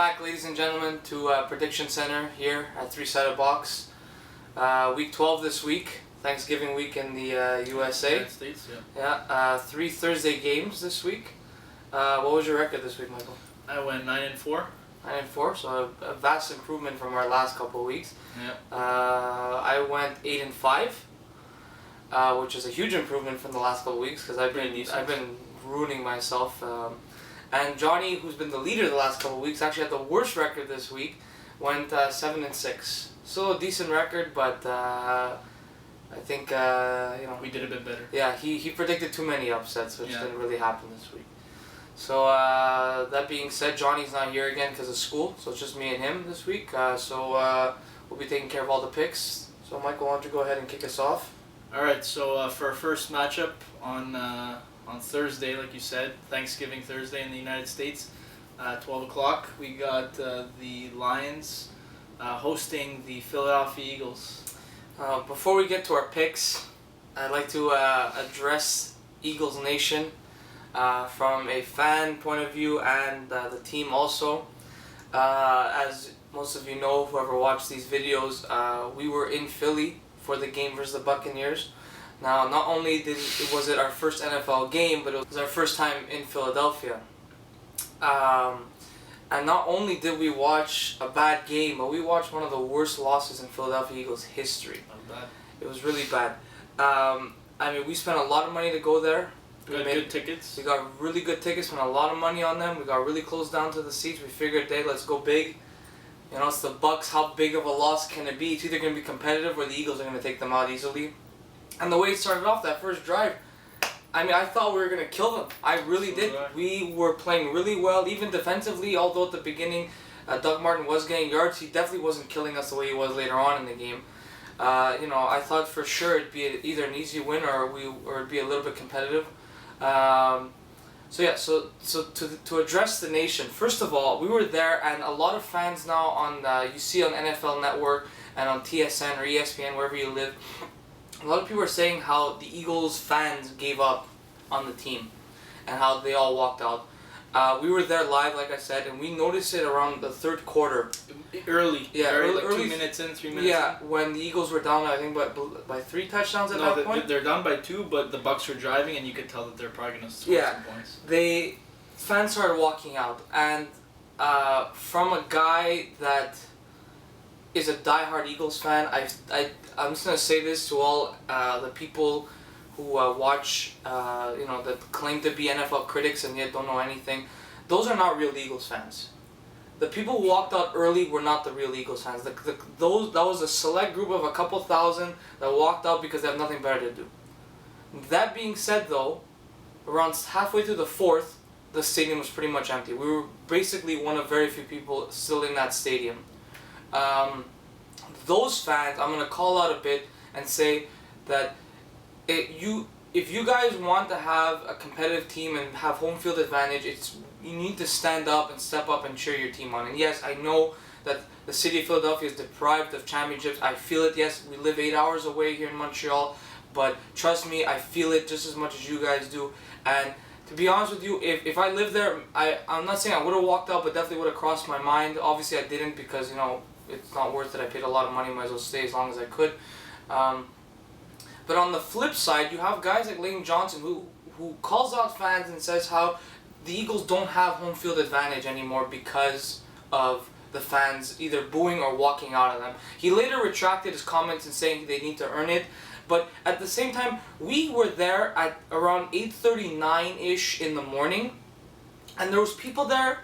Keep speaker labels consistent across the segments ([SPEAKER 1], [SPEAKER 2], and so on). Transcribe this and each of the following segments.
[SPEAKER 1] back, ladies and gentlemen, to Prediction Center here at Three-Sided Box. Week 12 this week, Thanksgiving week in the USA.
[SPEAKER 2] United States, yeah.
[SPEAKER 1] Yeah, 3 Thursday games this week. What was your record this week, Michael?
[SPEAKER 2] I went 9-4.
[SPEAKER 1] 9-4, so a vast improvement from our last couple of weeks.
[SPEAKER 2] Yeah.
[SPEAKER 1] I went 8-5, which is a huge improvement from the last couple of weeks because I've been ruining myself. And Johnny, who's been the leader the last couple of weeks, actually had the worst record this week. Went 7-6. Still a decent record, but I think
[SPEAKER 2] we did a bit better.
[SPEAKER 1] Yeah, he predicted too many upsets, which didn't really happen this week. So that being said, Johnny's not here again because of school, so it's just me and him this week. So we'll be taking care of all the picks. So Michael, why don't you go ahead and kick us off?
[SPEAKER 2] All right. So for our first matchup on Thursday, like you said, Thanksgiving Thursday in the United States, 12 o'clock, we got the Lions hosting the Philadelphia Eagles.
[SPEAKER 1] Before we get to our picks, I'd like to address Eagles Nation from a fan point of view and the team also. As most of you know, whoever watched these videos, we were in Philly for the game versus the Buccaneers. Now, not only was it our first NFL game, but it was our first time in Philadelphia. And not only did we watch a bad game, but we watched one of the worst losses in Philadelphia Eagles history.
[SPEAKER 2] Not bad.
[SPEAKER 1] It was really bad. I mean, we spent a lot of money to go there.
[SPEAKER 2] We got good tickets.
[SPEAKER 1] We got really good tickets, spent a lot of money on them. We got really close down to the seats. We figured, hey, let's go big. You know, it's the Bucs. How big of a loss can it be? It's either going to be competitive or the Eagles are going to take them out easily. And the way it started off, that first drive, I mean, I thought we were going to kill them. I really did. We were playing really well, even defensively, although at the beginning, Doug Martin was getting yards. He definitely wasn't killing us the way he was later on in the game. I thought for sure it'd be either an easy win or it'd be a little bit competitive. So to address the nation, first of all, we were there, and a lot of fans now on you see on NFL Network and on TSN or ESPN, wherever you live, a lot of people are saying how the Eagles fans gave up on the team and how they all walked out. We were there live, like I said, and we noticed it around the third quarter.
[SPEAKER 2] Early.
[SPEAKER 1] Yeah,
[SPEAKER 2] early.
[SPEAKER 1] 2
[SPEAKER 2] minutes in, 3 minutes
[SPEAKER 1] yeah,
[SPEAKER 2] in.
[SPEAKER 1] When the Eagles were down, I think by 3 touchdowns at that point.
[SPEAKER 2] They're down by 2, but the Bucs were driving, and you could tell that they're probably going to score some points.
[SPEAKER 1] Fans started walking out, and from a guy that is a diehard Eagles fan, I'm just gonna say this to all the people who watch, that claim to be NFL critics and yet don't know anything. Those are not real Eagles fans. The people who walked out early were not the real Eagles fans. That was a select group of a couple thousand that walked out because they have nothing better to do. That being said, though, around halfway through the fourth, the stadium was pretty much empty. We were basically one of very few people still in that stadium. Those fans, I'm going to call out a bit and say that if you guys want to have a competitive team and have home field advantage, you need to stand up and step up and cheer your team on. And yes, I know that the city of Philadelphia is deprived of championships. I feel it. Yes, we live 8 hours away here in Montreal, but trust me, I feel it just as much as you guys do. And to be honest with you, if I lived there, I'm not saying I would have walked out, but definitely would have crossed my mind. Obviously, I didn't because, it's not worth it. I paid a lot of money, might as well stay as long as I could. But on the flip side, you have guys like Lane Johnson who calls out fans and says how the Eagles don't have home field advantage anymore because of the fans either booing or walking out of them. He later retracted his comments and saying they need to earn it. But at the same time, we were there at around 8:39-ish in the morning, and there was people there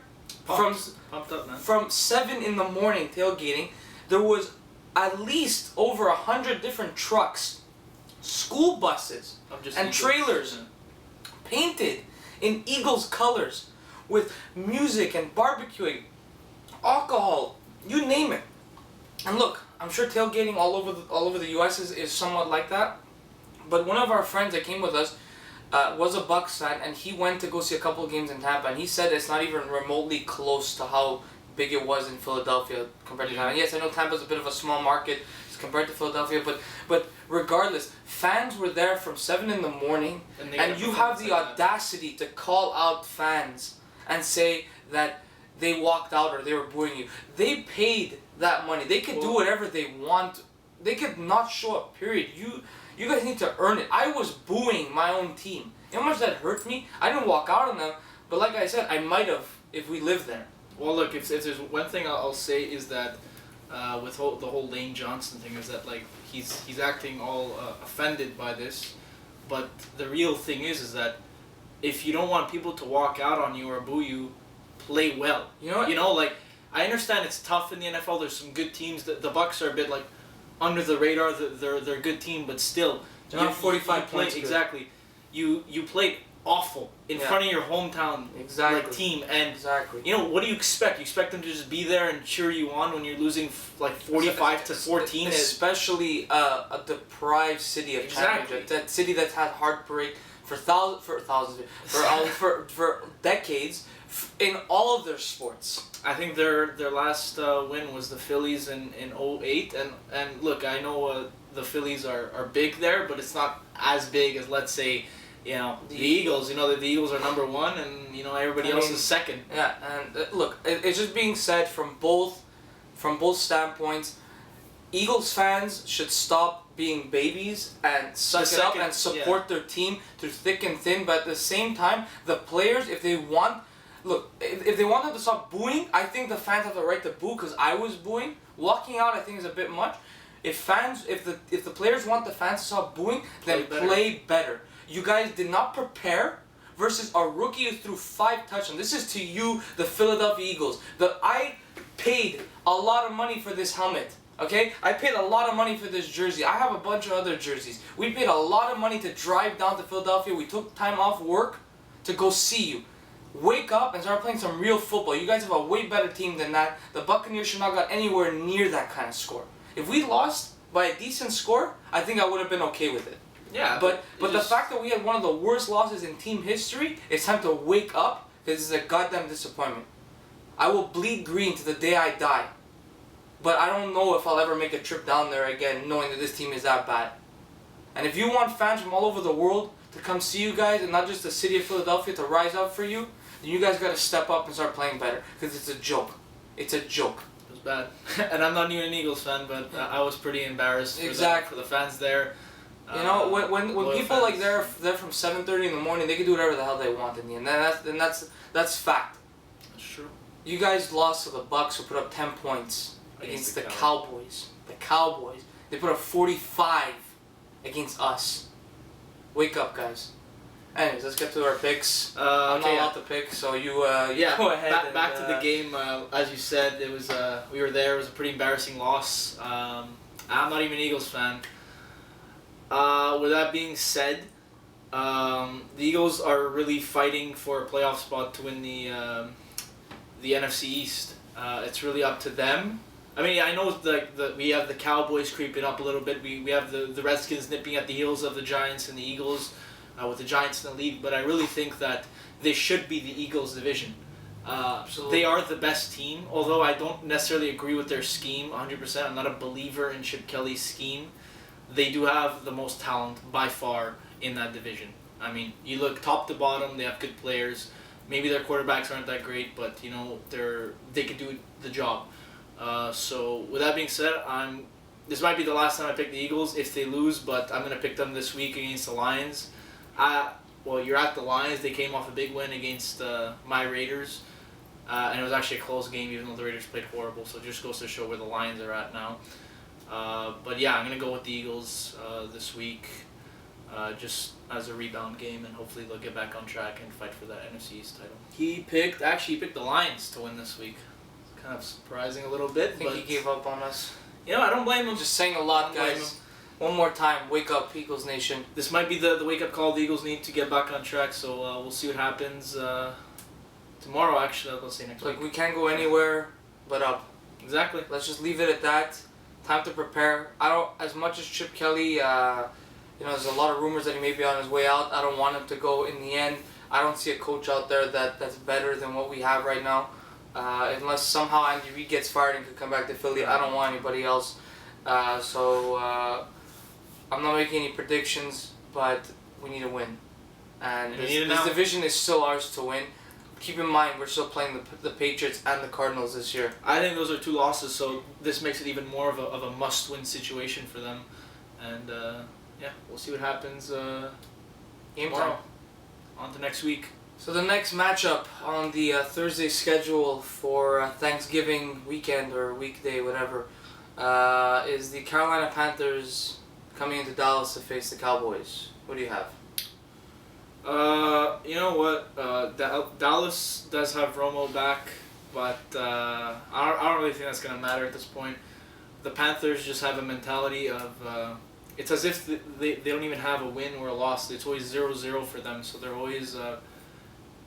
[SPEAKER 2] pumped up, man.
[SPEAKER 1] From 7 in the morning tailgating. There was at least over 100 different trucks, school buses, and trailers painted in Eagles colors with music and barbecuing, alcohol, you name it. And look, I'm sure tailgating all over the U.S. is somewhat like that. But one of our friends that came with us was a Bucs fan, and he went to go see a couple of games in Tampa, and he said it's not even remotely close to how big it was in Philadelphia compared to Tampa. And yes, I know Tampa's a bit of a small market compared to Philadelphia, but regardless, fans were there from 7 in the morning, and you have the audacity to call out fans and say that they walked out or they were booing you. They paid that money. They could do whatever they want. They could not show up, period. You guys need to earn it. I was booing my own team. You know how much that hurt me? I didn't walk out on them, but like I said, I might have if we lived there.
[SPEAKER 2] Well, look, if there's one thing I'll say is that with the whole Lane Johnson thing is that like he's acting all offended by this, but the real thing is that if you don't want people to walk out on you or boo you, play well.
[SPEAKER 1] You know what?
[SPEAKER 2] You know, like I understand it's tough in the NFL. There's some good teams. The Bucs are a bit like under the radar. They're a good team, but still,
[SPEAKER 1] they're not 45 points.
[SPEAKER 2] Exactly. You played awful in front of your hometown team, and you know what do you expect? You expect them to just be there and cheer you on when you're losing like 45-14,
[SPEAKER 1] especially a deprived city of championship. That city that's had heartbreak for decades in all of their sports.
[SPEAKER 2] I think their last win was the Phillies in 2008, and look, I know the Phillies are big there, but it's not as big as, let's say, you know, the Eagles. You know that the Eagles are number one, and you know everybody else is second.
[SPEAKER 1] Yeah, and look, it's just being said from both standpoints. Eagles fans should stop being babies and suck it up and support their team through thick and thin. But at the same time, the players, if they want them to stop booing, I think the fans have the right to boo because I was booing. Walking out, I think, is a bit much. If the players want the fans to stop booing, then play better. You guys did not prepare versus a rookie who threw 5 touchdowns. This is to you, the Philadelphia Eagles. I paid a lot of money for this helmet. Okay? I paid a lot of money for this jersey. I have a bunch of other jerseys. We paid a lot of money to drive down to Philadelphia. We took time off work to go see you. Wake up and start playing some real football. You guys have a way better team than that. The Buccaneers should not got anywhere near that kind of score. If we lost by a decent score, I think I would have been okay with it.
[SPEAKER 2] Yeah,
[SPEAKER 1] but the fact that we had one of the worst losses in team history, it's time to wake up because this is a goddamn disappointment. I will bleed green to the day I die. But I don't know if I'll ever make a trip down there again knowing that this team is that bad. And if you want fans from all over the world to come see you guys and not just the city of Philadelphia to rise up for you, then you guys got to step up and start playing better because it's a joke. It's a joke.
[SPEAKER 2] It was bad. And I'm not even an Eagles fan, but I was pretty embarrassed for the fans there.
[SPEAKER 1] You know, when people like they're from 7:30 in the morning, they can do whatever the hell they want in the end. And that's fact.
[SPEAKER 2] That's true.
[SPEAKER 1] You guys lost to the Bucs, who put up 10 points against the Cowboys. The Cowboys. They put up 45 against us. Wake up, guys. Anyways, let's get to our picks. I'm not allowed to pick, so you go ahead.
[SPEAKER 2] Back to the game. As you said, it was we were there. It was a pretty embarrassing loss. I'm not even an Eagles fan. With that being said, the Eagles are really fighting for a playoff spot to win the NFC East. It's really up to them. I mean, I know we have the Cowboys creeping up a little bit. We have the Redskins nipping at the heels of the Giants and the Eagles, with the Giants in the lead. But I really think that they should be the Eagles' division.
[SPEAKER 1] Absolutely.
[SPEAKER 2] They are the best team, although I don't necessarily agree with their scheme 100%. I'm not a believer in Chip Kelly's scheme. They do have the most talent by far in that division. I mean, you look top to bottom, they have good players. Maybe their quarterbacks aren't that great, but you know they could do the job. So with that being said, this might be the last time I pick the Eagles if they lose, but I'm gonna pick them this week against the Lions. Well, you're at the Lions. They came off a big win against my Raiders, and it was actually a close game, even though the Raiders played horrible. So it just goes to show where the Lions are at now. But yeah, I'm gonna go with the Eagles this week, just as a rebound game, and hopefully they'll get back on track and fight for that NFC East title. He picked the Lions to win this week. It's kind of surprising a little bit.
[SPEAKER 1] I think he gave up on us.
[SPEAKER 2] You know, I don't blame him.
[SPEAKER 1] Just saying a lot, guys. One more time, wake up, Eagles Nation.
[SPEAKER 2] This might be the wake up call the Eagles need to get back on track. So we'll see what happens tomorrow. Actually, I'll say next week.
[SPEAKER 1] We can't go anywhere but up.
[SPEAKER 2] Exactly.
[SPEAKER 1] Let's just leave it at that. Time to prepare. As much as Chip Kelly, there's a lot of rumors that he may be on his way out. I don't want him to go in the end. I don't see a coach out there that's better than what we have right now. Unless somehow Andy Reid gets fired and could come back to Philly, I don't want anybody else. I'm not making any predictions, but we need to win. And this division is still ours to win. keep in mind we're still playing the Patriots and the Cardinals this year.
[SPEAKER 2] I think those are 2 losses, so this makes it even more of a must-win situation for them. And we'll see what happens
[SPEAKER 1] Game
[SPEAKER 2] tomorrow.
[SPEAKER 1] time.
[SPEAKER 2] On to next week.
[SPEAKER 1] So the next matchup on the Thursday schedule for Thanksgiving weekend or weekday, whatever, is the Carolina Panthers coming into Dallas to face the Cowboys. What do you have?
[SPEAKER 2] You know what? Dallas does have Romo back, but I don't really think that's gonna matter at this point. The Panthers just have a mentality of it's as if they don't even have a win or a loss. It's always 0-0 for them, so they're always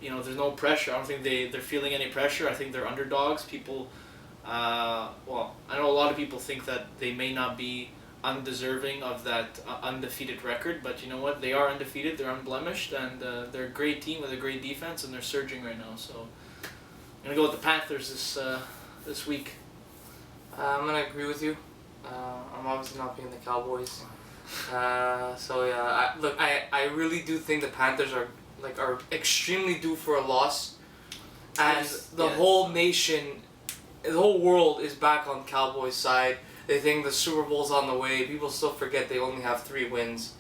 [SPEAKER 2] there's no pressure. I don't think they're feeling any pressure. I think they're underdogs. People, I know a lot of people think that they may not be undeserving of that undefeated record, but you know what? They are undefeated. They're unblemished, and they're a great team with a great defense, and they're surging right now. So I'm gonna go with the Panthers this week.
[SPEAKER 1] I'm gonna agree with you. I'm obviously not picking the Cowboys. I really do think the Panthers are extremely due for a loss, and the whole nation, the whole world is back on Cowboys' side. They think the Super Bowl's on the way. People still forget they only have 3 wins,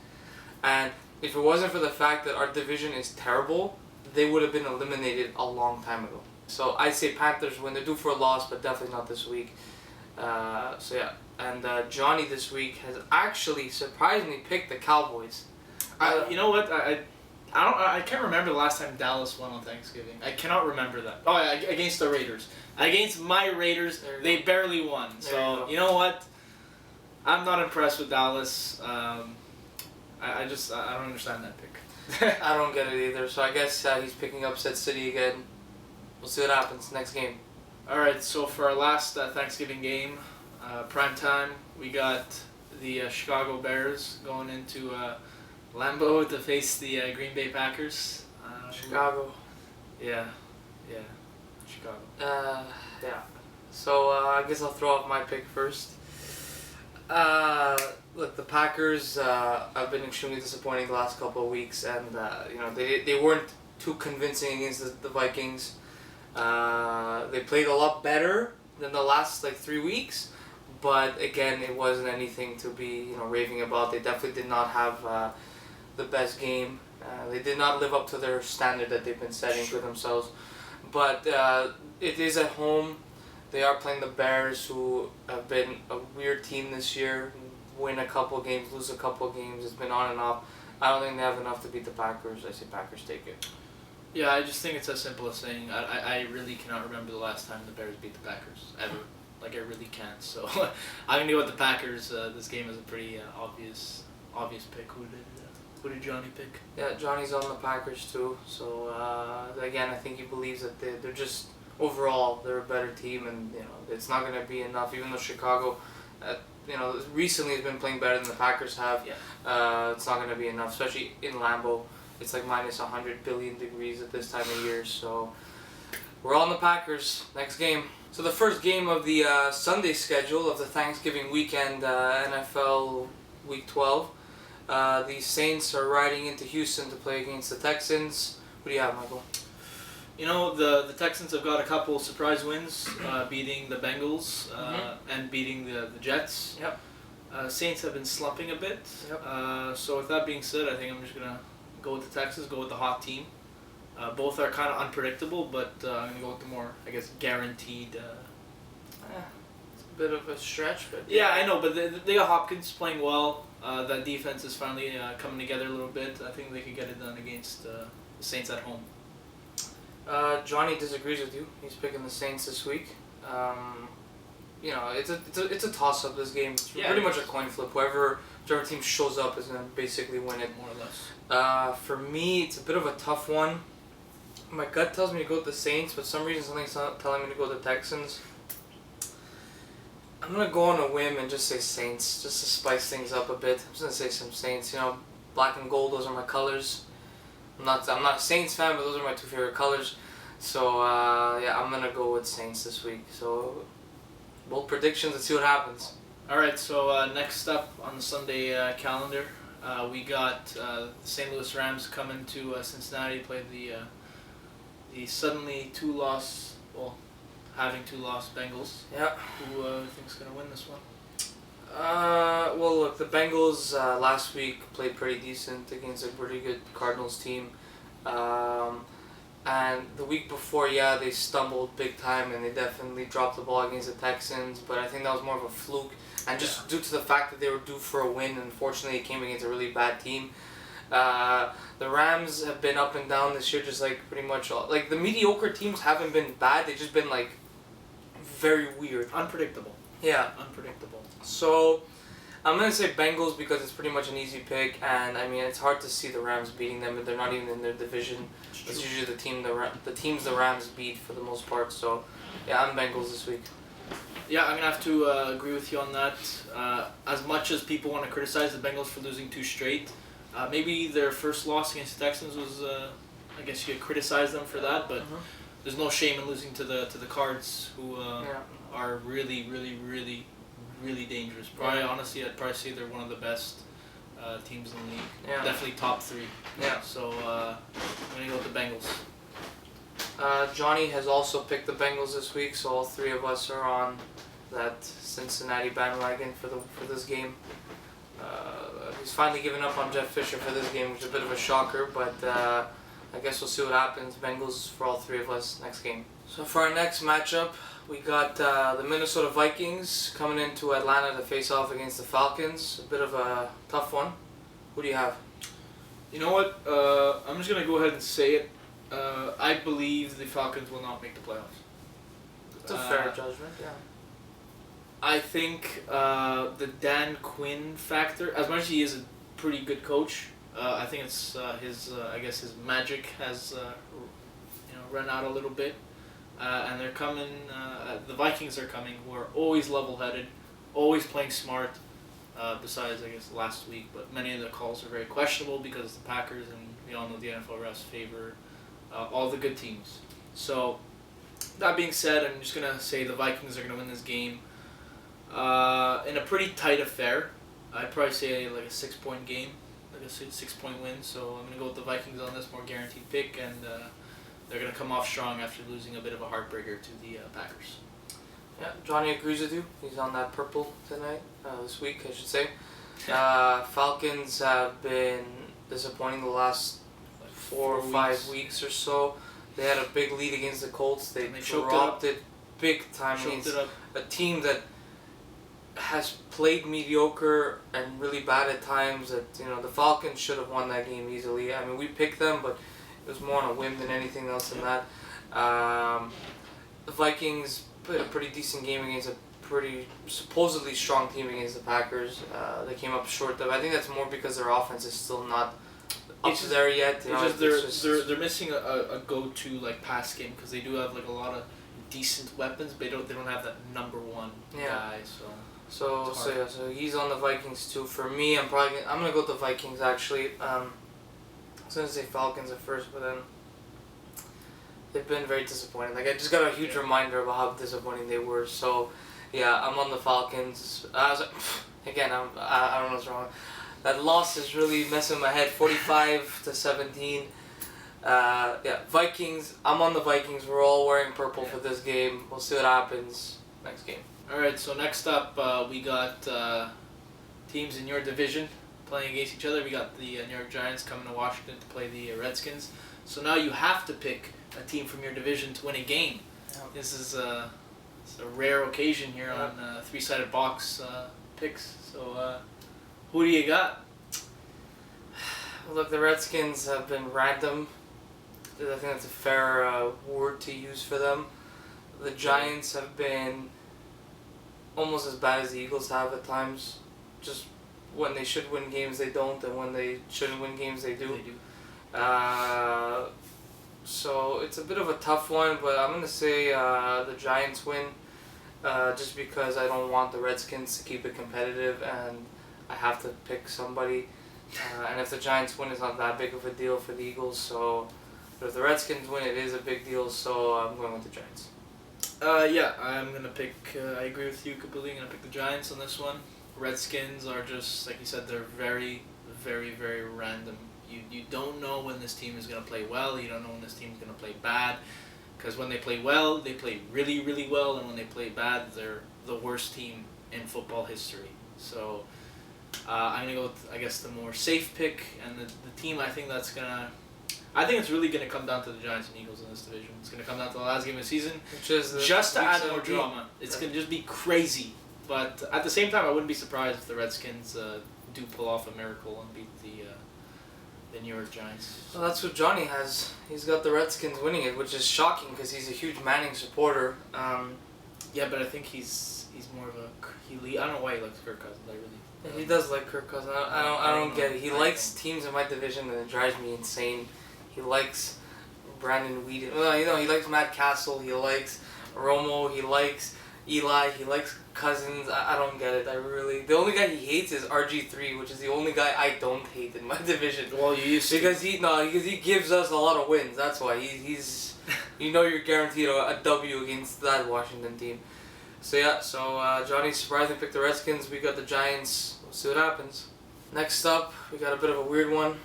[SPEAKER 1] and if it wasn't for the fact that our division is terrible, they would have been eliminated a long time ago. So I'd say Panthers win. They're due for a loss, but definitely not this week. And Johnny this week has actually surprisingly picked the Cowboys.
[SPEAKER 2] You know what? I can't remember the last time Dallas won on Thanksgiving. I cannot remember that. Oh, yeah, against the Raiders. Against my Raiders, they barely won. So, you know what? I'm not impressed with Dallas. I don't understand that pick.
[SPEAKER 1] I don't get it either. So I guess he's picking upset City again. We'll see what happens next game.
[SPEAKER 2] All right, so for our last Thanksgiving game, prime time, we got the Chicago Bears going into Lambeau to face the Green Bay Packers.
[SPEAKER 1] Chicago.
[SPEAKER 2] Yeah, Chicago.
[SPEAKER 1] Yeah. So I guess I'll throw off my pick first. Look, the Packers have been extremely disappointing the last couple of weeks, and they weren't too convincing against the Vikings. They played a lot better than the last 3 weeks, but again, it wasn't anything to be raving about. They definitely did not have the best game. They did not live up to their standard that they've been setting for themselves. But it is at home. They are playing the Bears, who have been a weird team this year. Win a couple games, lose a couple games. It's been on and off. I don't think they have enough to beat the Packers. I say Packers take it.
[SPEAKER 2] Yeah, I just think it's as simple as saying I really cannot remember the last time the Bears beat the Packers, ever. I really can't. So I'm going to go with the Packers. This game is a pretty obvious pick. Who did Johnny pick?
[SPEAKER 1] Yeah, Johnny's on the Packers too. So again, I think he believes that they're just overall they're a better team, and it's not going to be enough. Even though Chicago, recently has been playing better than the Packers have.
[SPEAKER 2] Yeah.
[SPEAKER 1] It's not going to be enough, especially in Lambeau. It's minus 100 billion degrees at this time of year. So we're on the Packers. Next game. So the first game of the Sunday schedule of the Thanksgiving weekend, NFL Week 12. The Saints are riding into Houston to play against the Texans. What do you have, Michael?
[SPEAKER 2] The Texans have got a couple surprise wins, beating the Bengals and beating the Jets.
[SPEAKER 1] Yep.
[SPEAKER 2] Saints have been slumping a bit.
[SPEAKER 1] Yep.
[SPEAKER 2] So with that being said, I think I'm just going to go with the Texans, go with the hot team. Both are kind of unpredictable, but I'm going to go with the more, guaranteed.
[SPEAKER 1] It's a bit of a stretch, but...
[SPEAKER 2] Yeah, I know, but they got Hopkins playing well. That defense is finally coming together a little bit. I think they could get it done against the Saints at home.
[SPEAKER 1] Johnny disagrees with you. He's picking the Saints this week. It's a toss-up, this game. It's pretty much a coin flip. Whichever team shows up is going to basically win it.
[SPEAKER 2] More or less.
[SPEAKER 1] For me, it's a bit of a tough one. My gut tells me to go with the Saints, but for some reason something's telling me to go with the Texans. I'm going to go on a whim and just say Saints, just to spice things up a bit. I'm just going to say some Saints. Black and gold, those are my colors. I'm not a Saints fan, but those are my 2 favorite colors. So, I'm going to go with Saints this week. So, bold predictions, let's see what happens.
[SPEAKER 2] All right, so next up on the Sunday calendar, we got the St. Louis Rams coming to Cincinnati to play the the suddenly having two loss Bengals.
[SPEAKER 1] Yeah.
[SPEAKER 2] Who thinks gonna win this one?
[SPEAKER 1] Well, look, the Bengals last week played pretty decent against a pretty good Cardinals team. And the week before, they stumbled big time and they definitely dropped the ball against the Texans, but I think that was more of a fluke. And just due to the fact that they were due for a win, unfortunately it came against a really bad team. The Rams have been up and down this year, just like pretty much all. Like, the mediocre teams haven't been bad, they've just been like very weird.
[SPEAKER 2] Unpredictable.
[SPEAKER 1] Yeah.
[SPEAKER 2] Unpredictable.
[SPEAKER 1] So, I'm going to say Bengals because it's pretty much an easy pick, and I mean, it's hard to see the Rams beating them, and they're not even in their division. It's usually the teams the Rams beat for the most part, so yeah, I'm Bengals this week.
[SPEAKER 2] Yeah, I'm going to have to agree with you on that. As much as people want to criticize the Bengals for losing two straight, maybe their first loss against the Texans was, I guess you could criticize them for that, but there's no shame in losing to the Cards, who are really, really, really, really dangerous. Honestly, I'd probably say they're one of the best teams in the league.
[SPEAKER 1] Yeah.
[SPEAKER 2] Definitely top three.
[SPEAKER 1] Yeah.
[SPEAKER 2] So I'm going to go with the Bengals.
[SPEAKER 1] Johnny has also picked the Bengals this week, so all three of us are on that Cincinnati bandwagon for this game. He's finally given up on Jeff Fisher for this game, which is a bit of a shocker, but I guess we'll see what happens. Bengals for all three of us next game. So for our next matchup, we got the Minnesota Vikings coming into Atlanta to face off against the Falcons. A bit of a tough one. Who do you have?
[SPEAKER 2] You know what? I'm just going to go ahead and say it. I believe the Falcons will not make the playoffs.
[SPEAKER 1] It's a fair judgment, yeah.
[SPEAKER 2] I think the Dan Quinn factor, as much as he is a pretty good coach, I think it's his magic has run out a little bit. And they're coming, the Vikings are coming, who are always level-headed, always playing smart, besides, I guess, last week. But many of the calls are very questionable because the Packers, and we all know the NFL refs favor all the good teams. So, that being said, I'm just going to say the Vikings are going to win this game in a pretty tight affair. I'd probably say like a 6-point game, like a 6-point win. So, I'm going to go with the Vikings on this more guaranteed pick, and they're going to come off strong after losing a bit of a heartbreaker to the Packers.
[SPEAKER 1] Yeah, Johnny agrees with you. He's on that purple tonight, this week, I should say. Falcons have been disappointing the last 4 or 5 weeks or so. They had a big lead against the Colts. They dropped it big time against a team that has played mediocre and really bad at times. That the Falcons should have won that game easily. I mean, we picked them, but it was more on a whim than anything else than that. The Vikings played a pretty decent game against a pretty supposedly strong team against the Packers. They came up short. I think that's more because their offense is still not up to there yet.
[SPEAKER 2] They're missing a go-to pass game because they do have a lot of decent weapons, but they don't have that number one guy. So he's on the Vikings too. For me, I'm gonna go with the Vikings actually. I was going to say Falcons at first, but then they've been very disappointing. I just got a huge reminder about how disappointing they were. So, yeah, I'm on the Falcons. Again, I don't know what's wrong. That loss is really messing my head. 45-17. Vikings. I'm on the Vikings. We're all wearing purple for this game. We'll see what happens next game. All right, so next up we got teams in your division playing against each other. We got the New York Giants coming to Washington to play the Redskins. So now you have to pick a team from your division to win a game. Yeah. This is a rare occasion here on three-sided box picks. So who do you got?
[SPEAKER 1] Look, the Redskins have been random. I think that's a fair word to use for them. The Giants have been almost as bad as the Eagles have at times. Just when they should win games, they don't, and when they shouldn't win games, they do. So it's a bit of a tough one, but I'm going to say the Giants win just because I don't want the Redskins to keep it competitive, and I have to pick somebody. And if the Giants win, it's not that big of a deal for the Eagles. But if the Redskins win, it is a big deal, so I'm going with the Giants. I'm going to pick, I agree with you completely, I'm going to pick the Giants on this one. Redskins are just, like you said, they're very,
[SPEAKER 2] very, very random. You don't know when this team is going to play well. You don't know when this team is going to play bad. Because when they play well, they play really, really well. And when they play bad, they're the worst team in football history. So I'm going to go with, I guess, the more safe pick. And the team I think that's going to... I think it's really going to come down to the Giants and Eagles in this division. It's going to come down to the last game of the season.
[SPEAKER 1] Which is
[SPEAKER 2] just to add more drama. It's going to just be crazy. But at the same time, I wouldn't be surprised if the Redskins do pull off a miracle and beat the New York Giants.
[SPEAKER 1] Well, that's what Johnny has. He's got the Redskins winning it, which is shocking because he's a huge Manning supporter.
[SPEAKER 2] Yeah, but I think he's more of a... I don't know why he likes Kirk Cousins. I really...
[SPEAKER 1] He does like Kirk Cousins. I don't get it. He likes teams in my division and it drives me insane. He likes Brandon Weeden. Well, he likes Matt Castle. He likes Romo. He likes Eli. He likes Cousins. I don't get it. The only guy he hates is RG3, which is the only guy I don't hate in my division.
[SPEAKER 2] Well, you used to.
[SPEAKER 1] Because he gives us a lot of wins. That's why he's you're guaranteed a W against that Washington team. So yeah, Johnny surprisingly picked the Redskins. We got the Giants. We'll see what happens. Next up, we got a bit of a weird one.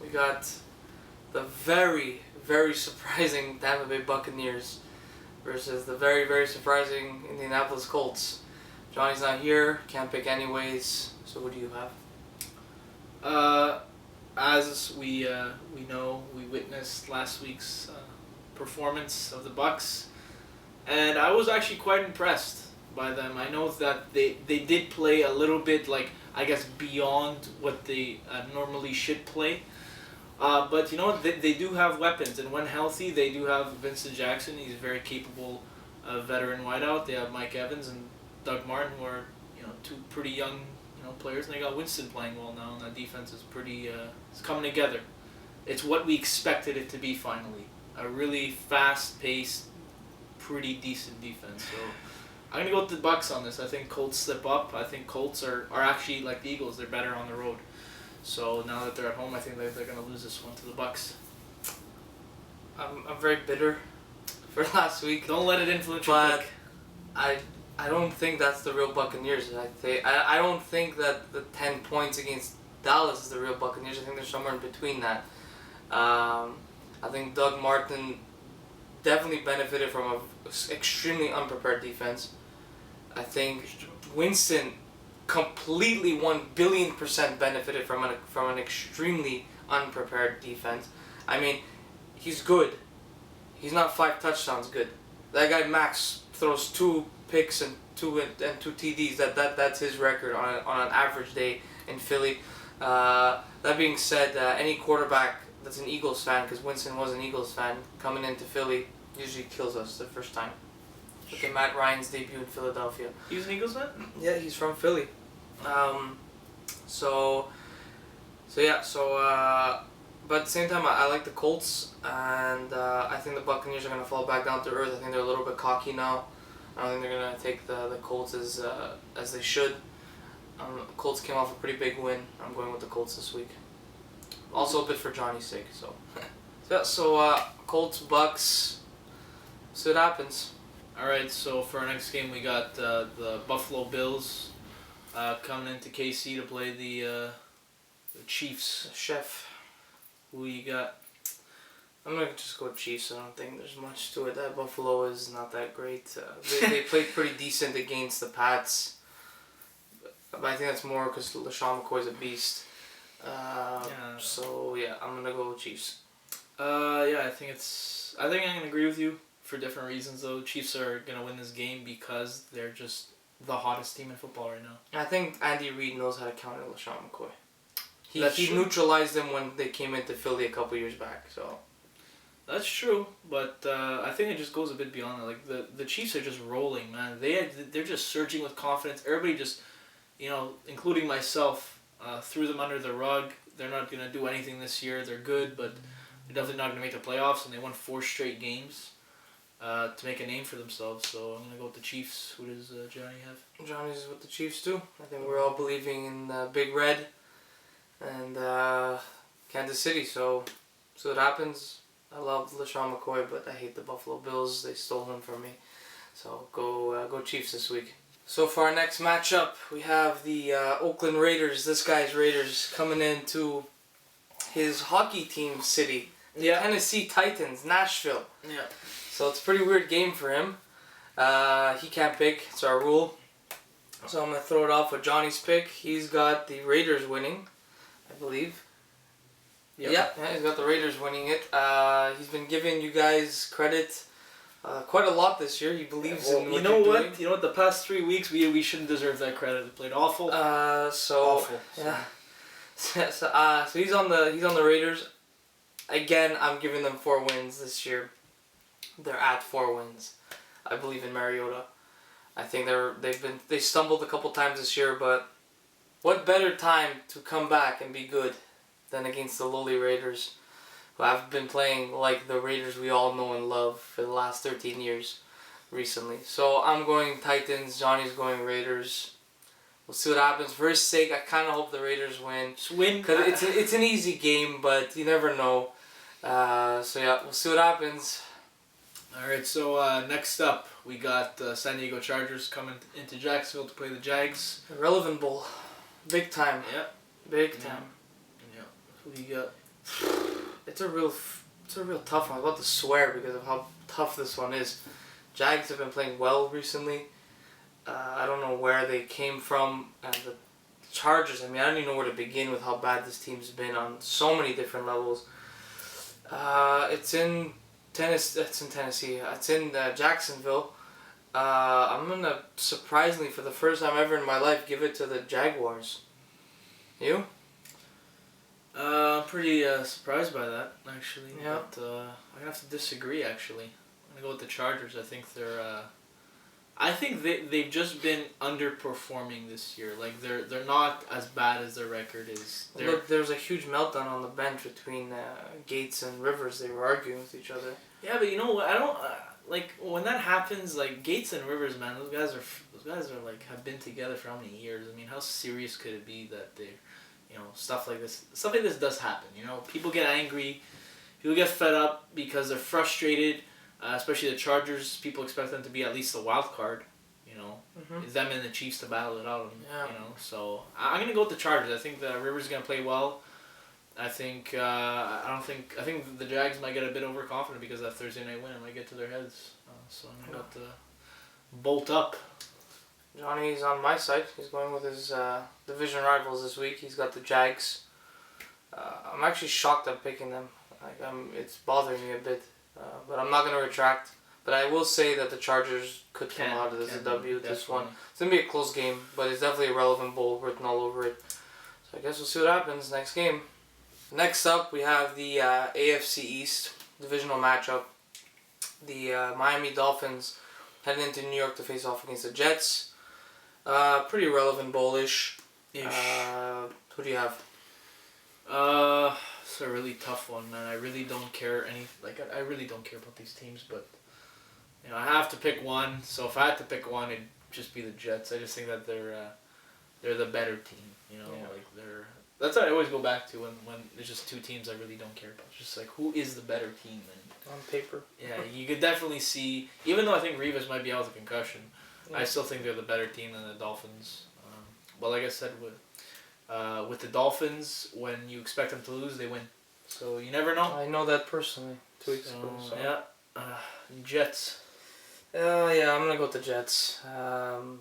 [SPEAKER 1] We got the very, very surprising Tampa Bay Buccaneers versus the very, very surprising Indianapolis Colts. Johnny's not here, can't pick anyways, so what do you have?
[SPEAKER 2] As we know, we witnessed last week's performance of the Bucs, and I was actually quite impressed by them. I know that they did play a little bit, beyond what they normally should play. But you know what, they do have weapons, and when healthy, they do have Vincent Jackson. He's a very capable veteran wideout. They have Mike Evans and Doug Martin, who are two pretty young players, and they got Winston playing well now, and that defense is pretty it's coming together. It's what we expected it to be finally. A really fast-paced, pretty decent defense. So I'm gonna go with the Bucs on this. I think Colts slip up. I think Colts are actually like the Eagles. They're better on the road. So now that they're at home, I think they're going to lose this one to the Bucs.
[SPEAKER 1] I'm very bitter for last week.
[SPEAKER 2] Don't let it influence your pick.
[SPEAKER 1] I don't think that's the real Buccaneers. I don't think that the 10 points against Dallas is the real Buccaneers. I think they're somewhere in between that. I think Doug Martin definitely benefited from an extremely unprepared defense. I think Winston completely 1,000,000,000% benefited from an extremely unprepared defense. I mean, he's good. He's not 5 touchdowns good. That guy Max throws 2 picks and two TDs. That's his record on an average day in Philly. That being said, any quarterback that's an Eagles fan, because Winston was an Eagles fan, coming into Philly usually kills us the first time. Look at Matt Ryan's debut in Philadelphia.
[SPEAKER 2] He was an Eagles fan?
[SPEAKER 1] Yeah, he's from Philly. But at the same time, I like the Colts, and I think the Buccaneers are going to fall back down to earth. I think they're a little bit cocky now. I don't think they're going to take the Colts as they should. Colts came off a pretty big win. I'm going with the Colts this week. Also a bit for Johnny's sake. Colts, Bucks. See what happens.
[SPEAKER 2] Alright, so for our next game, we got the Buffalo Bills coming into KC to play the Chiefs.
[SPEAKER 1] Chef.
[SPEAKER 2] Who you got?
[SPEAKER 1] I'm going to just go Chiefs. I don't think there's much to it. That Buffalo is not that great. They played pretty decent against the Pats. But I think that's more because LaShawn McCoy's a beast. So, yeah, I'm going to go with Chiefs.
[SPEAKER 2] I think I'm going to agree with you for different reasons, though. Chiefs are going to win this game because they're just the hottest team in football right now.
[SPEAKER 1] I think Andy Reid knows how to counter LaShawn McCoy. He
[SPEAKER 2] true.
[SPEAKER 1] neutralized them when they came into Philly a couple years back. So
[SPEAKER 2] that's true, but I think it just goes a bit beyond that. Like the Chiefs are just rolling, man. They're just surging with confidence. Everybody just, including myself, threw them under the rug. They're not gonna do anything this year. They're good, but they're definitely not gonna make the playoffs. And they won 4 straight games to make a name for themselves. So I'm gonna go with the Chiefs. Who does Johnny have?
[SPEAKER 1] Johnny's with the Chiefs too. I think we're all believing in Big Red and Kansas City. So what happens. I love LaShawn McCoy, but I hate the Buffalo Bills. They stole him from me. So go Chiefs this week. So for our next matchup, we have the Oakland Raiders. This guy's Raiders coming into his hockey team city,
[SPEAKER 2] Yeah.
[SPEAKER 1] Tennessee Titans, Nashville.
[SPEAKER 2] Yeah.
[SPEAKER 1] So it's a pretty weird game for him. He can't pick. It's our rule. So I'm gonna throw it off with Johnny's pick. He's got the Raiders winning, I believe.
[SPEAKER 2] Yep.
[SPEAKER 1] Yeah, he's got the Raiders winning it. He's been giving you guys credit quite a lot this year. He believes in what
[SPEAKER 2] you know
[SPEAKER 1] you're
[SPEAKER 2] what?
[SPEAKER 1] doing.
[SPEAKER 2] You know what? The past 3 weeks, we shouldn't deserve that credit. We played awful.
[SPEAKER 1] So
[SPEAKER 2] Awful.
[SPEAKER 1] yeah. So he's on the Raiders. Again, I'm giving them 4 wins this year. They're at 4 wins. I believe in Mariota. I think they stumbled a couple times this year, but what better time to come back and be good than against the lowly Raiders, who have been playing like the Raiders we all know and love for the last 13 years recently. So I'm going Titans, Johnny's going Raiders. We'll see what happens. For his sake, I kind of hope the Raiders win.
[SPEAKER 2] Just win.
[SPEAKER 1] Because it's an easy game, but you never know. So yeah, we'll see what happens.
[SPEAKER 2] Alright, so next up, we got San Diego Chargers coming into Jacksonville to play the Jags.
[SPEAKER 1] Irrelevant Bowl. Big time.
[SPEAKER 2] Yeah.
[SPEAKER 1] Big time.
[SPEAKER 2] Yeah. Who do you got?
[SPEAKER 1] It's a real tough one. I'm about to swear because of how tough this one is. Jags have been playing well recently. I don't know where they came from. The Chargers, I mean, I don't even know where to begin with how bad this team's been on so many different levels. It's in Tennessee. It's in Jacksonville. I'm going to, surprisingly, for the first time ever in my life, give it to the Jaguars. You?
[SPEAKER 2] I'm pretty surprised by that, actually.
[SPEAKER 1] Yeah.
[SPEAKER 2] But I'm going to have to disagree, actually. I'm going to go with the Chargers. I think they're... I think they've just been underperforming this year. Like, they're not as bad as their record is.
[SPEAKER 1] Look, there was a huge meltdown on the bench between Gates and Rivers. They were arguing with each other.
[SPEAKER 2] Yeah, but you know what? I don't... like, when that happens, like, Gates and Rivers, man, those guys are like, have been together for how many years? I mean, how serious could it be that they... You know, stuff like this does happen, you know. People get angry, people get fed up because they're frustrated, especially the Chargers. People expect them to be at least a wild card, you know.
[SPEAKER 1] Mm-hmm.
[SPEAKER 2] It's them and the Chiefs to battle it out,
[SPEAKER 1] Yeah.
[SPEAKER 2] you know. So, I'm going to go with the Chargers. I think the Rivers is going to play well. I think the Jags might get a bit overconfident because that Thursday night win might get to their heads. So, I'm going to bolt up.
[SPEAKER 1] Johnny's on my side. He's going with his division rivals this week. He's got the Jags. I'm actually shocked I'm picking them. Like it's bothering me a bit, but I'm not gonna retract. But I will say that the Chargers could come out of this a W. This one, it's gonna be a close game, but it's definitely a relevant bowl written all over it. So I guess we'll see what happens next game. Next up, we have the AFC East divisional matchup. The Miami Dolphins heading into New York to face off against the Jets. Pretty relevant bowl-ish. Who do you have?
[SPEAKER 2] It's a really tough one, man. I really don't care I really don't care about these teams, but you know, I have to pick one. So if I had to pick one, it'd just be the Jets. I just think that they're the better team. You know,
[SPEAKER 1] Yeah.
[SPEAKER 2] like that's what I always go back to when there's just two teams I really don't care about. It's just like, who is the better team? And
[SPEAKER 1] On paper.
[SPEAKER 2] yeah, you could definitely see. Even though I think Rivas might be out with a concussion,
[SPEAKER 1] Yeah.
[SPEAKER 2] I still think they're the better team than the Dolphins. But like I said, with the Dolphins, when you expect them to lose, they win. So you never know.
[SPEAKER 1] I know that personally 2 weeks ago. So.
[SPEAKER 2] Yeah, Jets.
[SPEAKER 1] Yeah, I'm gonna go with the Jets.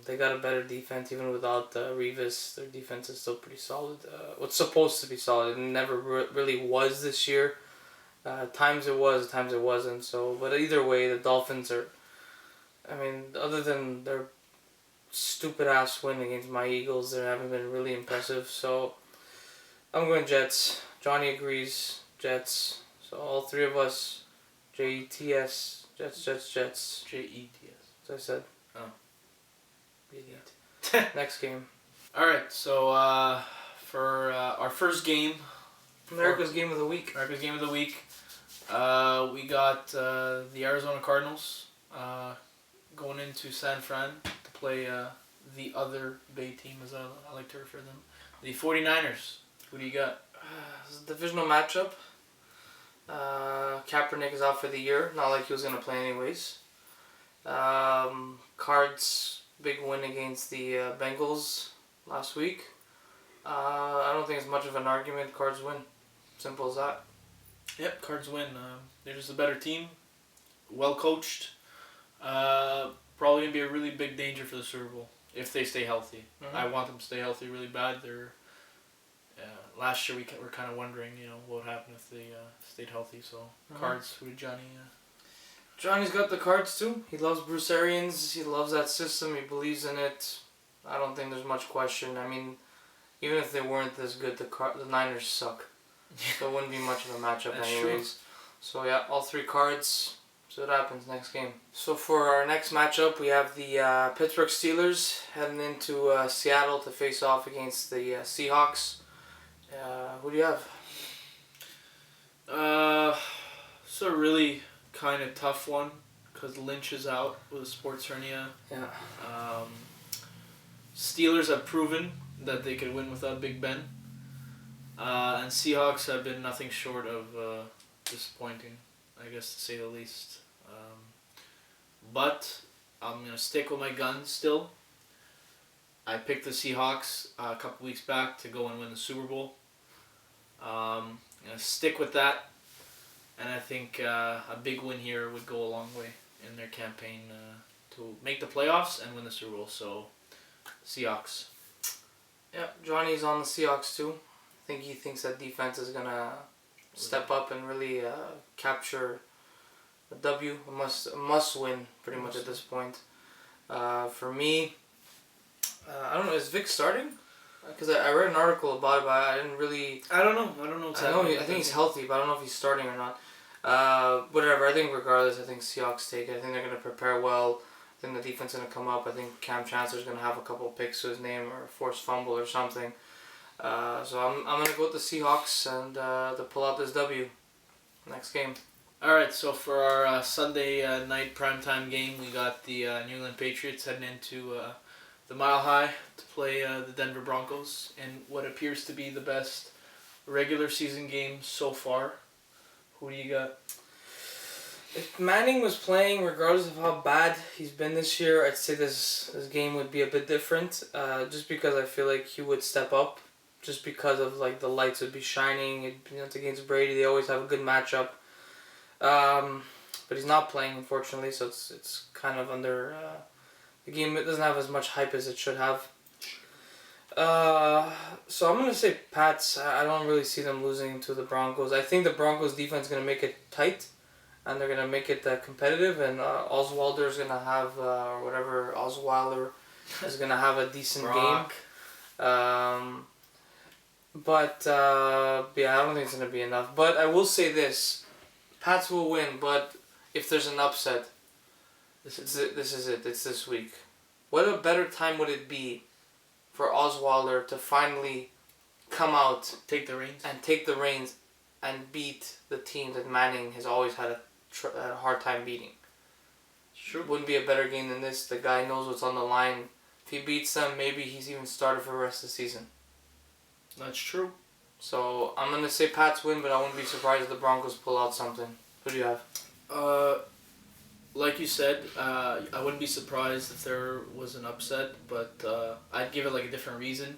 [SPEAKER 1] They got a better defense even without Revis. Their defense is still pretty solid. What's supposed to be solid, it never really was this year. Times it was, times it wasn't. So, but either way, the Dolphins are. I mean, other than their stupid ass win against my Eagles, they haven't been really impressive. So, I'm going Jets. Johnny agrees. Jets. So all three of us, Jets. Jets.
[SPEAKER 2] Jets.
[SPEAKER 1] As I said.
[SPEAKER 2] Oh.
[SPEAKER 1] Idiot. Next game.
[SPEAKER 2] All right. So for our first game,
[SPEAKER 1] America's game of the week.
[SPEAKER 2] We got the Arizona Cardinals going into San Fran to play the other Bay team, as I like to refer to them, the 49ers. Who do you got?
[SPEAKER 1] This is a divisional matchup. Kaepernick is out for the year. Not like he was going to play anyways. Cards Big win against the Bengals last week. I don't think it's much of an argument. Cards win. Simple as that.
[SPEAKER 2] Yep, Cards win. They're just a better team, well coached. Probably gonna be a really big danger for the Super Bowl if they stay healthy.
[SPEAKER 1] Mm-hmm.
[SPEAKER 2] I want them to stay healthy really bad. They're last year we were kind of wondering, what would happen if they stayed healthy. So Cards, who did Johnny?
[SPEAKER 1] Johnny's got the Cards too. He loves Bruce Arians. He loves that system. He believes in it. I don't think there's much question. I mean, even if they weren't this good, the Niners suck. So it wouldn't be much of a matchup
[SPEAKER 2] That's
[SPEAKER 1] anyways.
[SPEAKER 2] true.
[SPEAKER 1] So yeah, all 3 Cards. See what happens next game. So for our next matchup, we have the Pittsburgh Steelers heading into Seattle to face off against the Seahawks. Who do you have?
[SPEAKER 2] It's a really kind of tough one because Lynch is out with a sports hernia.
[SPEAKER 1] Yeah.
[SPEAKER 2] Steelers have proven that they could win without Big Ben. And Seahawks have been nothing short of disappointing, I guess to say the least. But I'm going to stick with my guns still. I picked the Seahawks a couple weeks back to go and win the Super Bowl. I'm going to stick with that. And I think a big win here would go a long way in their campaign to make the playoffs and win the Super Bowl. So, Seahawks.
[SPEAKER 1] Yeah, Johnny's on the Seahawks too. I think he thinks that defense is going to step up and really capture a W. A must win pretty much at this point. For me, I don't know, is Vic starting? Because I read an article about it, but I didn't really...
[SPEAKER 2] I don't know what's happening.
[SPEAKER 1] I think he's healthy, but I don't know if he's starting or not. Whatever, I think regardless, I think Seahawks take it. I think they're going to prepare well. I think the defense is going to come up. I think Cam Chancellor's going to have a couple of picks to his name or a forced fumble or something. So I'm going to go with the Seahawks and to pull out this W next game.
[SPEAKER 2] Alright, so for our Sunday night primetime game, we got the New England Patriots heading into the Mile High to play the Denver Broncos in what appears to be the best regular season game so far. Who do you got?
[SPEAKER 1] If Manning was playing, regardless of how bad he's been this year, I'd say this game would be a bit different. Just because I feel like he would step up, just because of like the lights would be shining. It's against Brady. They always have a good matchup. But he's not playing, unfortunately, so it's kind of under. The game doesn't have as much hype as it should have. So I'm gonna say Pats. I don't really see them losing to the Broncos. I think the Broncos defense is gonna make it tight, and they're gonna make it competitive. And Osweiler's gonna have or whatever Osweiler is gonna have a decent
[SPEAKER 2] Brock.
[SPEAKER 1] game. But yeah, I don't think it's gonna be enough. But I will say this: Pats will win. But if there's an upset, this is it. It's this week. What a better time would it be for Osweiler to finally come out,
[SPEAKER 2] Take the reins.
[SPEAKER 1] and beat the team that Manning has always had a hard time beating.
[SPEAKER 2] Sure.
[SPEAKER 1] Wouldn't be a better game than this. The guy knows what's on the line. If he beats them, maybe he's even started for the rest of the season.
[SPEAKER 2] That's true.
[SPEAKER 1] So I'm gonna say Pats win, but I wouldn't be surprised if the Broncos pull out something. Who do you have?
[SPEAKER 2] Like you said, I wouldn't be surprised if there was an upset, but I'd give it like a different reason.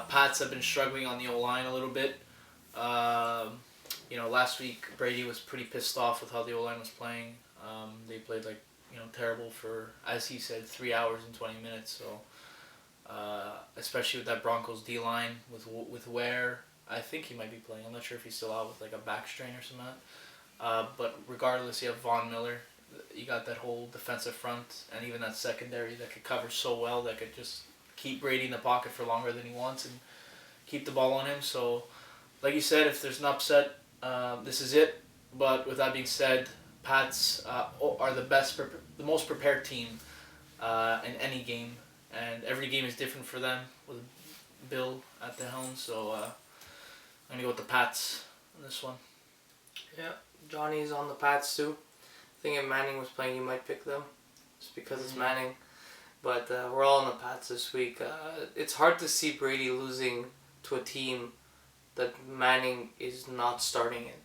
[SPEAKER 2] Pats have been struggling on the O-line a little bit. Last week Brady was pretty pissed off with how the O-line was playing. They played terrible for, as he said, 3 hours and 20 minutes. So, especially with that Broncos D-line with Ware, I think he might be playing. I'm not sure if he's still out with like a back strain or something. But regardless, you have Von Miller. You got that whole defensive front and even that secondary that could cover so well that could just keep Brady in the pocket for longer than he wants and keep the ball on him. So, like you said, if there's an upset, this is it. But with that being said, Pats are the most prepared team in any game, and every game is different for them with Bill at the helm. So I'm gonna go with the Pats on this one.
[SPEAKER 1] Yeah, Johnny's on the Pats too. I think if Manning was playing, you might pick them, just because it's Manning. But we're all on the Pats this week. It's hard to see Brady losing to a team that Manning is not starting in.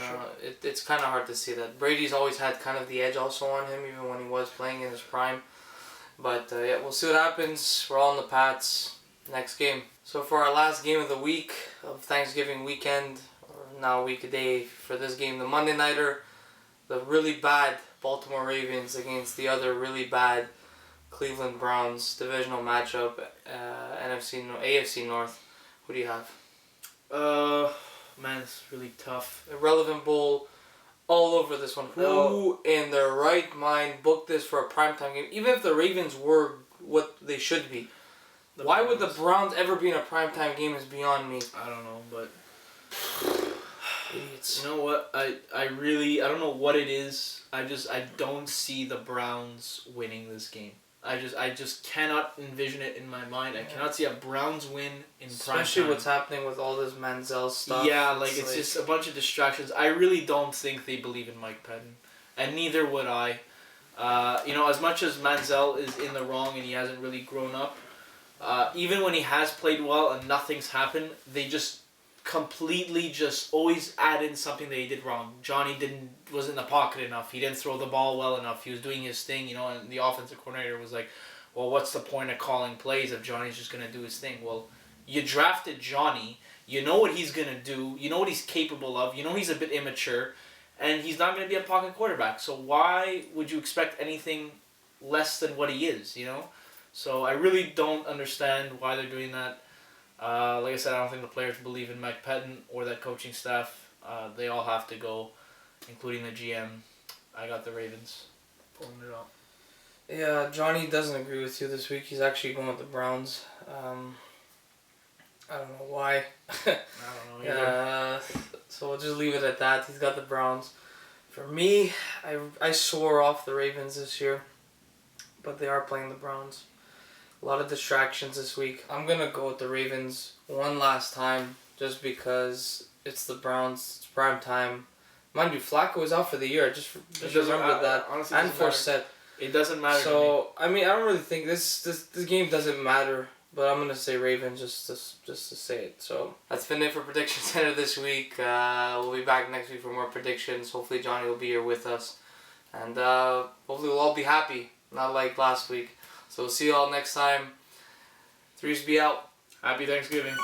[SPEAKER 2] Sure.
[SPEAKER 1] It's kind of hard to see that. Brady's always had kind of the edge also on him, even when he was playing in his prime. But yeah, we'll see what happens. We're all in the Pats. Next game. So for our last game of the week of Thanksgiving weekend, or now weekday for this game, the Monday Nighter, the really bad Baltimore Ravens against the other really bad Cleveland Browns divisional matchup, AFC North. Who do you have?
[SPEAKER 2] Man, it's really tough.
[SPEAKER 1] Irrelevant Bowl all over this one. Who in their right mind booked this for a primetime game? Even if the Ravens were what they should be. Why would the Browns ever be in a primetime game is beyond me.
[SPEAKER 2] I don't know, but
[SPEAKER 1] idiots.
[SPEAKER 2] You know what? I don't know what it is. I don't see the Browns winning this game. I just cannot envision it in my mind. I cannot see a Browns win in prime time.
[SPEAKER 1] Especially what's happening with all this Manziel stuff.
[SPEAKER 2] Yeah, it's just a bunch of distractions. I really don't think they believe in Mike Pettin, and neither would I. As much as Manziel is in the wrong and he hasn't really grown up, even when he has played well and nothing's happened, they just completely just always add in something that he did wrong. Johnny was in the pocket enough. He didn't throw the ball well enough. He was doing his thing, and the offensive coordinator was like, well, what's the point of calling plays if Johnny's just going to do his thing? Well, you drafted Johnny. You know what he's going to do. You know what he's capable of. You know he's a bit immature. And he's not going to be a pocket quarterback. So why would you expect anything less than what he is, So I really don't understand why they're doing that. Like I said, I don't think the players believe in Mike Pettin or that coaching staff. They all have to go, including the GM. I got the Ravens pulling it out.
[SPEAKER 1] Yeah, Johnny doesn't agree with you this week. He's actually going with the Browns. I don't know why.
[SPEAKER 2] I don't know either.
[SPEAKER 1] So we'll just leave it at that. He's got the Browns. For me, I swore off the Ravens this year, but they are playing the Browns. A lot of distractions this week. I'm going to go with the Ravens one last time just because it's the Browns. It's prime time. Mind you, Flacco is out for the year. I just remembered that.
[SPEAKER 2] Honestly,
[SPEAKER 1] and Forsett.
[SPEAKER 2] It doesn't matter
[SPEAKER 1] So, I don't really think this game doesn't matter. But I'm going to say Ravens just to say it. So that's been it for Prediction Center this week. We'll be back next week for more predictions. Hopefully Johnny will be here with us. And hopefully we'll all be happy. Not like last week. So we'll see you all next time. Threes be out.
[SPEAKER 2] Happy Thanksgiving.